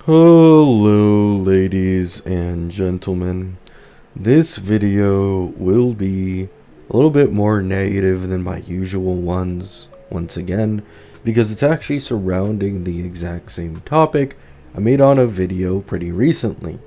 Hello, ladies and gentlemen. This video will be a little bit more negative than my usual ones, once again, because it's actually surrounding the exact same topic I made on a video pretty recently,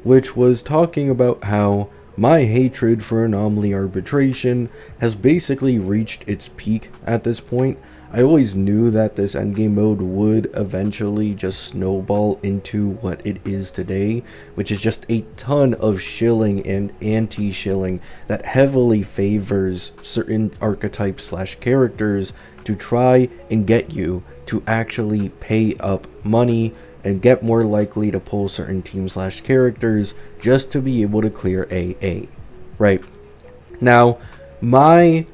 which was talking about how my hatred for anomaly arbitration has basically reached its peak at this point. I always knew that this endgame mode would eventually just snowball into what it is today, which is just a ton of shilling and anti-shilling that heavily favors certain archetypes slash characters to try and get you to actually pay up money and get more likely to pull certain teams slash characters just to be able to clear AA. Right? Now, my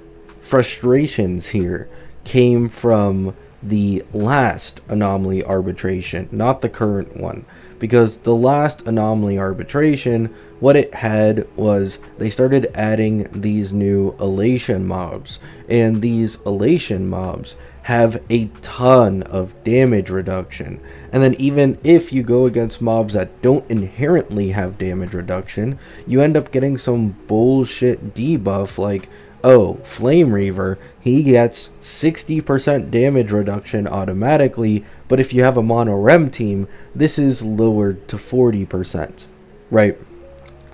frustrations here came from the last anomaly arbitration, not the current one, because the last anomaly arbitration, what it had was they started adding these new elation mobs, and these elation mobs have a ton of damage reduction. And then even if you go against mobs that don't inherently have damage reduction, you end up getting some bullshit debuff like, oh, Flame Reaver, he gets 60% damage reduction automatically, but if you have a mono rem team, this is lowered to 40%, right?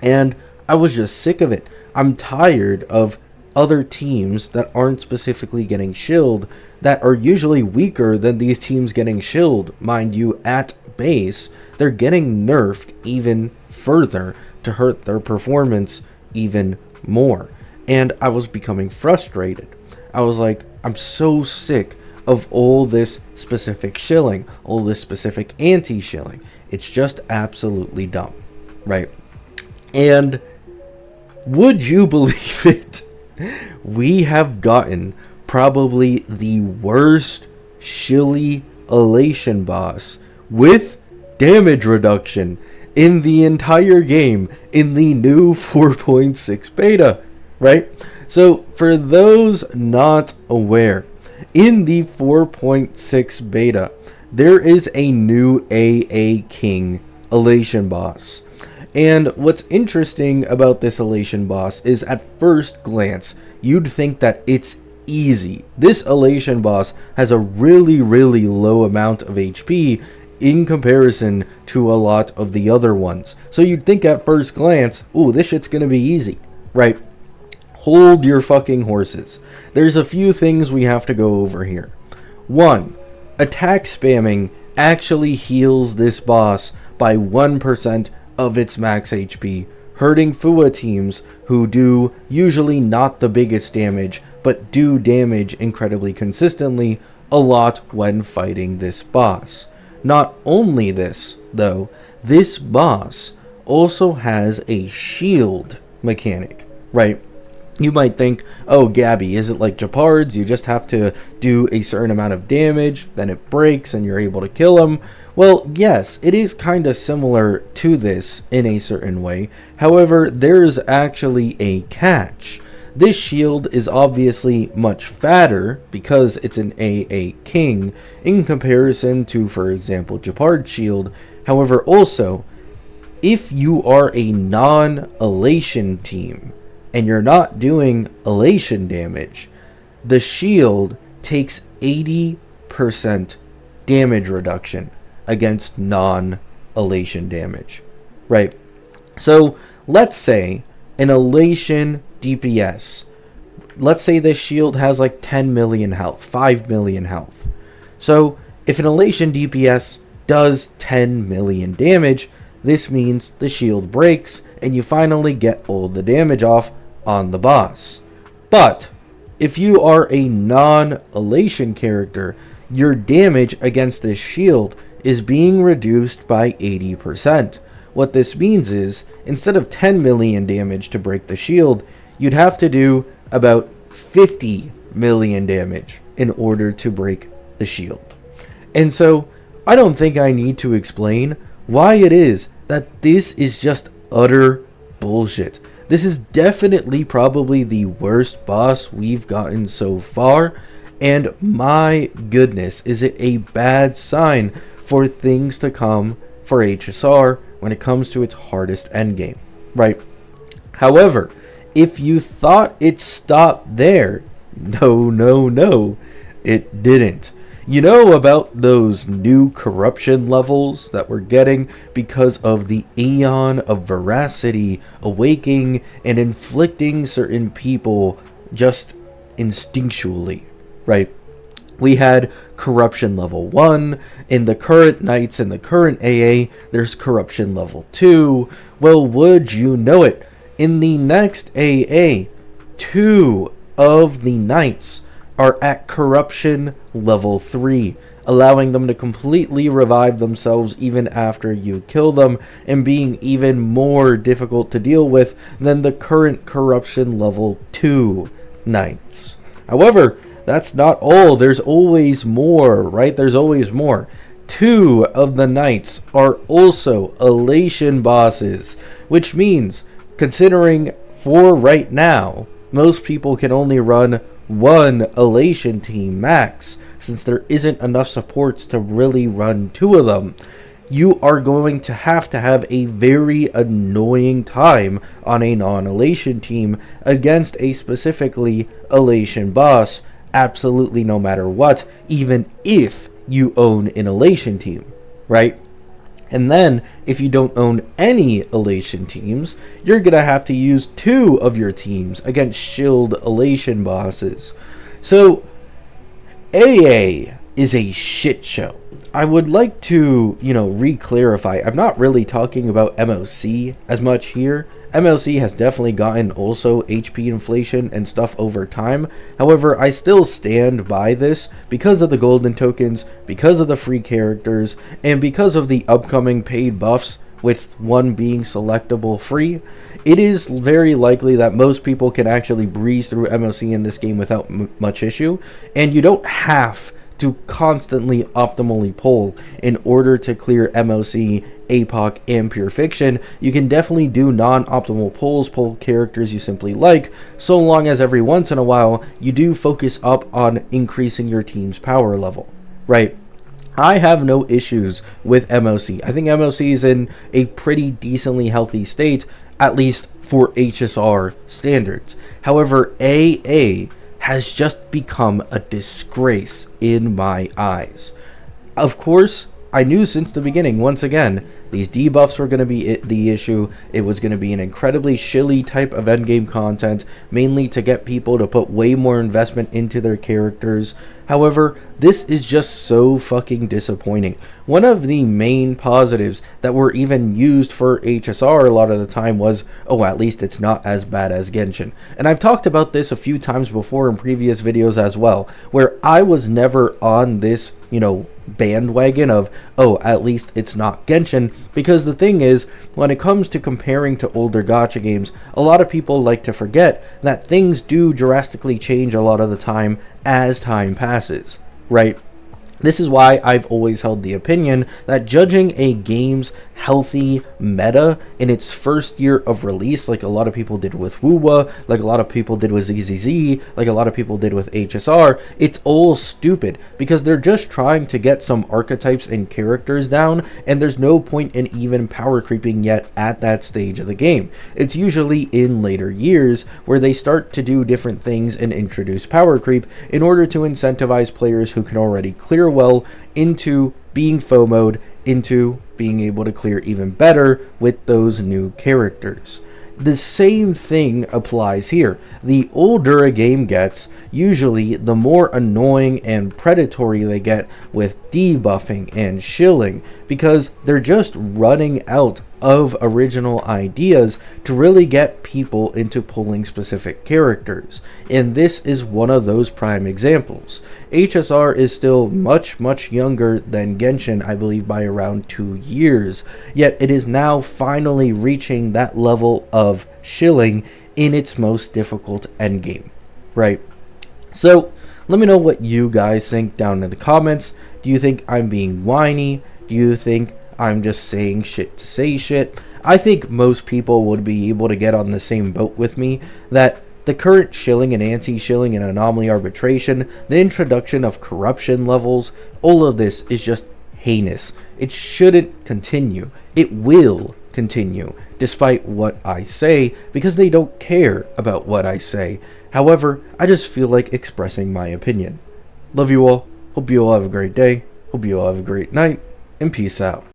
And I was just sick of it. I'm tired of other teams that aren't specifically getting shilled that are usually weaker than these teams getting shilled, mind you, at base. They're getting nerfed even further to hurt their performance even more. And I was becoming frustrated. I was like, I'm so sick of all this specific shilling, all this specific anti-shilling. It's just absolutely dumb, right? And would you believe it? We have gotten probably the worst shilly elation boss with damage reduction in the entire game in the new 4.6 beta. Right? So, for those not aware, in the 4.6 beta, there is a new AA King elation boss. And what's interesting about this elation boss is at first glance, you'd think that it's easy. This elation boss has a really low amount of HP in comparison to a lot of the other ones. So you'd think at first glance, ooh, this shit's gonna be easy, right? Hold your fucking horses. There's a few things we have to go over here. 1. Attack spamming actually heals this boss by 1% of its max HP, hurting Fua teams who do usually not the biggest damage, but do damage incredibly consistently a lot when fighting this boss. Not only this, though, this boss also has a shield mechanic, right? You might think, oh, Gabby, is it like Gepard's? You just have to do a certain amount of damage, then it breaks and you're able to kill him. Well, yes, it is kind of similar to this in a certain way. However, there's actually a catch. This shield is obviously much fatter because it's an AA King in comparison to, for example, Gepard's shield. However, also, if you are a non-elation team, and you're not doing elation damage, the shield takes 80% damage reduction against non-elation damage, right? So let's say an elation DPS, let's say this shield has like 10 million health, 5 million health. So if an elation DPS does 10 million damage, this means the shield breaks and you finally get all the damage off on the boss. But if you are a non-elation character, your damage against this shield is being reduced by 80%. What this means is, instead of 10 million damage to break the shield, you'd have to do about 50 million damage in order to break the shield. And so, I don't think I need to explain why it is that this is just utter bullshit. This is definitely probably the worst boss we've gotten so far, and my goodness, is it a bad sign for things to come for HSR when it comes to its hardest endgame, right? However, if you thought it stopped there, no, it didn't. You know about those new corruption levels that we're getting because of the Aeon of Veracity awaking and inflicting certain people just instinctually, right? We had corruption level 1. In the current Knights and the current AA, there's corruption level 2. Well, would you know it? In the next AA, 2 of the Knights are at corruption level 3, allowing them to completely revive themselves even after you kill them, and being even more difficult to deal with than the current corruption level 2 Knights. However, that's not all. There's always more, right? There's always more. 2 of the Knights are also elation bosses, which means, considering for right now, most people can only run 1 elation team max, since there isn't enough supports to really run 2 of them. You are going to have a very annoying time on a non-elation team against a specifically elation boss, absolutely no matter what, even if you own an elation team, right? And then, if you don't own any elation teams, you're going to have to use 2 of your teams against shield elation bosses. So, AA is a shit show. I would like to, re-clarify. I'm not really talking about MOC as much here. MLC has definitely gotten also HP inflation and stuff over time. However, I still stand by this because of the golden tokens, because of the free characters, and because of the upcoming paid buffs, with one being selectable free. It is very likely that most people can actually breeze through MLC in this game without much issue, and you don't have to constantly optimally pull in order to clear MOC, APOC, and Pure Fiction. You can definitely do non-optimal pulls, pull characters you simply like, so long as every once in a while you do focus up on increasing your team's power level, right? I have no issues with MOC. I think MOC is in a pretty decently healthy state, at least for HSR standards. However, AA has just become a disgrace in my eyes. Of course, I knew since the beginning, once again, these debuffs were going to be the issue. It was going to be an incredibly shilly type of endgame content, mainly to get people to put way more investment into their characters. However, this is just so fucking disappointing. One of the main positives that were even used for HSR a lot of the time was, oh, at least it's not as bad as Genshin. And I've talked about this a few times before in previous videos as well, where I was never on this, bandwagon of, oh, at least it's not Genshin, because the thing is, when it comes to comparing to older gacha games, a lot of people like to forget that things do drastically change a lot of the time as time passes, right? This is why I've always held the opinion that judging a game's healthy meta in its first year of release, like a lot of people did with WoWa, like a lot of people did with ZZZ, like a lot of people did with HSR, it's all stupid, because they're just trying to get some archetypes and characters down, and there's no point in even power creeping yet at that stage of the game. It's usually in later years where they start to do different things and introduce power creep in order to incentivize players who can already clear well into being FOMO'd, into being able to clear even better with those new characters. The same thing applies here. The older a game gets, usually the more annoying and predatory they get with debuffing and shilling, because they're just running out of original ideas to really get people into pulling specific characters. And this is one of those prime examples. HSR is still much younger than Genshin, I believe by around 2 years, yet it is now finally reaching that level of shilling in its most difficult endgame, right? So let me know what you guys think down in the comments. Do you think I'm being whiny? Do you think I'm just saying shit to say shit? I think most people would be able to get on the same boat with me that the current shilling and anti-shilling and anomaly arbitration, the introduction of corruption levels, all of this is just heinous. It shouldn't continue. It will continue, despite what I say, because they don't care about what I say. However, I just feel like expressing my opinion. Love you all. Hope you all have a great day. Hope you all have a great night. And peace out.